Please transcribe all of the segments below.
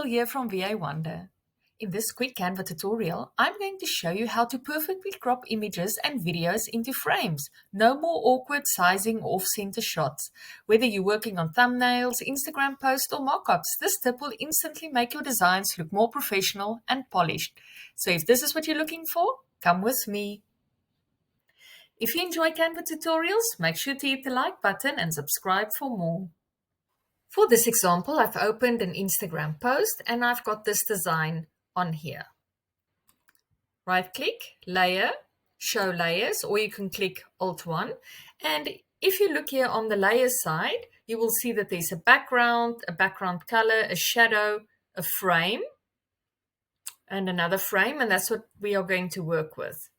here from VA Wonder. In this quick Canva tutorial, I'm going to show you how to perfectly crop images and videos into frames. No more awkward sizing off-center shots. Whether you're working on thumbnails, Instagram posts or mockups, this tip will instantly make your designs look more professional and polished. So if this is what you're looking for, come with me. If you enjoy Canva tutorials, make sure to hit the like button and subscribe for more. For this example, I've opened an Instagram post and I've got this design on here. Right-click, Layer, Show Layers, or you can click Alt-1. And if you look here on the layer side, you will see that there's a background color, a shadow, a frame, and another frame, and that's what we are going to work with.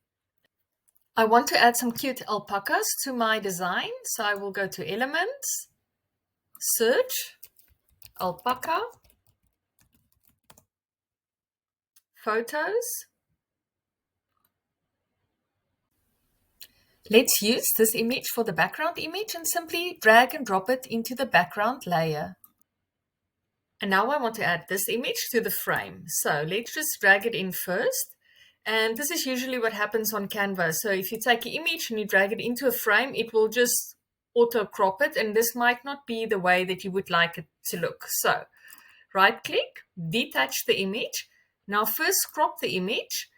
I want to add some cute alpacas to my design, so I will go to Elements, Search, Alpaca, Photos. Let's use this image for the background image and simply drag and drop it into the background layer. And now I want to add this image to the frame. So let's just drag it in first. And this is usually what happens on Canva. So if you take an image and you drag it into a frame, it will just auto crop it, and this might not be the way that you would like it to look. So right click, detach the image. Now first crop the image.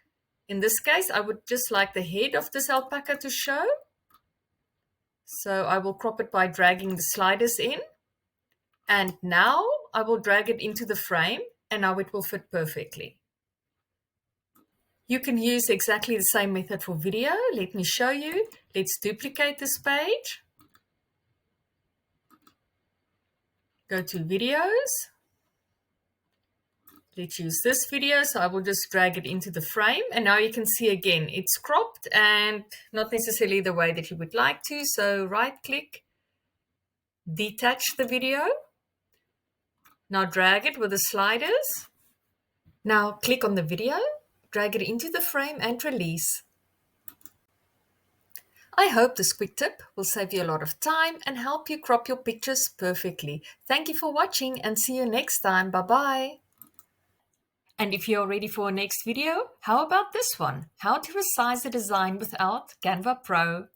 In this case, I would just like the head of this alpaca to show. So I will crop it by dragging the sliders in. And now I will drag it into the frame, and now it will fit perfectly. You can use exactly the same method for video. Let me show you. Let's duplicate this page. Go to videos. Let's use this video. So I will just drag it into the frame. And now you can see again, it's cropped and not necessarily the way that you would like to. So right click, detach the video. Now drag it with the sliders. Now click on the video, drag it into the frame and release. I hope this quick tip will save you a lot of time and help you crop your pictures perfectly. Thank you for watching and see you next time. Bye-bye. And if you're ready for our next video, how about this one? How to resize a design without Canva Pro.